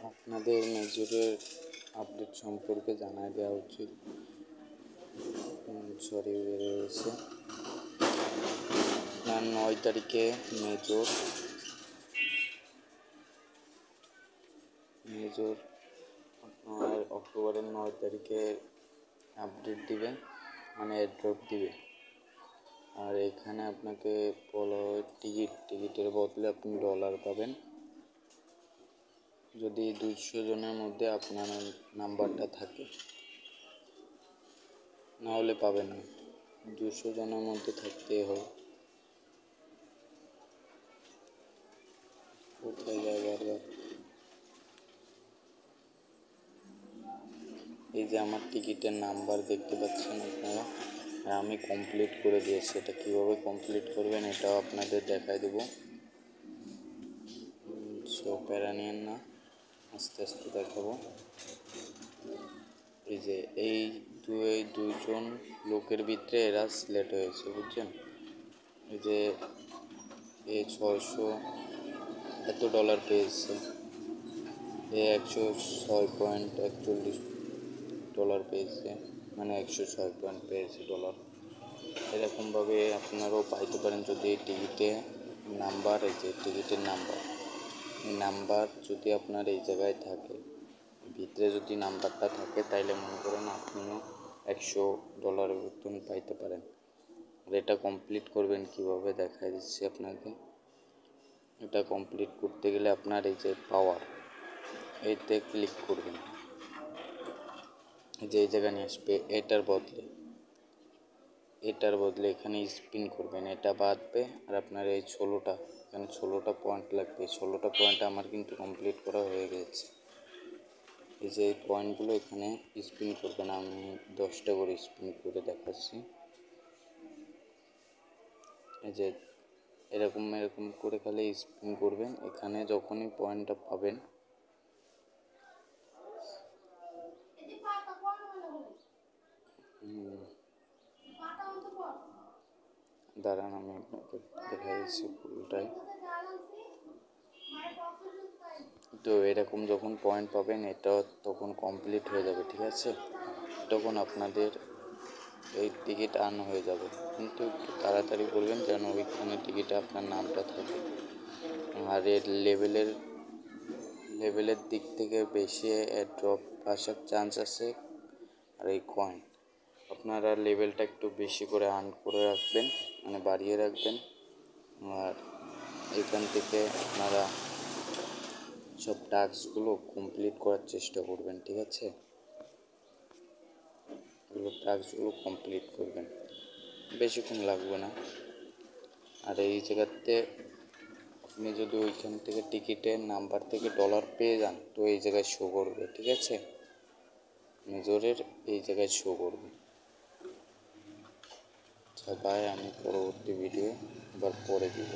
আপনাদের মেজরের আপডেট সম্পর্কে জানাই দেওয়া উচিত। সরি বেরিয়েছে আপনার 9 তারিখে মেজর আপনার অক্টোবরের 9 তারিখে আপডেট দিবে, মানে এয়ারড্রপ দিবে। আর এখানে আপনাকে বলা হয় টিকিটের বদলে আপনি ডলার পাবেন যদি 200 জনের মধ্যে আপনার নাম্বারটা থাকে, না হলে পাবেন না। 200 জনের মধ্যে থাকতেই হয়। কোথায় যায় বারবার? এই যে আমার টিকিটের নাম্বার দেখতে পাচ্ছেন আপনারা, আমি কমপ্লিট করে দিয়েছি। এটা কীভাবে কমপ্লিট করবেন এটাও আপনাদের দেখাই দেবো। সো প্যারা নিয়েন না, আস্তে আস্তে দেখাবো। এই যে এই দুইজন লোকের ভিতরে এরা সিলেক্ট হয়েছে, বুঝছেন? এই যে এই 600 এত ডলার পেয়েছে, এ 106.41 ডলার পেয়েছে, মানে 106 পয়েন্ট পেয়েছে ডলার। এরকমভাবে আপনারাও পাইতে পারেন যদি টিকিটে নাম্বার, এই যে টিকিটের নাম্বার যদি আপনার এই জায়গায় থাকে, ভিতরে যদি নাম্বারটা থাকে, তাইলে মনে করেন আপনিও $100 বেতন পাইতে পারেন। আর এটা কমপ্লিট করবেন কিভাবে দেখাই দিচ্ছি আপনাকে। এটা কমপ্লিট করতে গেলে আপনার এই যে পাওয়ার, এইতে ক্লিক করবেন। এই যে এই জায়গায় নিয়ে আসবে, এটার বদলে এখানে স্পিন করবেন, এটা বাদবে। আর আপনার এই 16টা, এখানে 16টা পয়েন্ট লাগবে। 16টা পয়েন্ট আমার কিন্তু কমপ্লিট করা হয়ে গেছে। এই যে এই পয়েন্টগুলো এখানে স্পিন করবেন, আমি 10টা করে স্পিন করে দেখাচ্ছি। এই যে এরকম করে খালি স্পিন করবেন। এখানে যখনই পয়েন্টটা পাবেন, দাঁড়ান আমি আপনাকে দেখা দিচ্ছি পুরোটাই। তো এরকম যখন পয়েন্ট পাবেন, এটা তখন কমপ্লিট হয়ে যাবে, ঠিক আছে? তখন আপনাদের এই টিকিট আর্ন হয়ে যাবে, কিন্তু একটু তাড়াতাড়ি করবেন যেন ওইখানে টিকিটে আপনার নামটা থাকে। আর এর লেভেলের দিক থেকে বেশি ড্রপ আসার চান্স আছে। আর এই কয়েন আপনারা লেভেলটা একটু বেশি করে আর্ন করে রাখবেন, মানে বাড়িয়ে রাখবেন। আর এখান থেকে আপনারা সব টাস্কগুলো কমপ্লিট করার চেষ্টা করবেন, ঠিক আছে? এগুলো টাস্কগুলো কমপ্লিট করবেন, বেশিক্ষণ লাগবে না। আর এই জায়গাতে আপনি যদি ওইখান থেকে টিকিটের নাম্বার থেকে ডলার পেয়ে যান, তো এই জায়গায় শো করবে, ঠিক আছে? মেজরের এই জায়গায় শো করবে। আচ্ছা, বাই। আমি পরবর্তী ভিডিও আবার পরে দিব।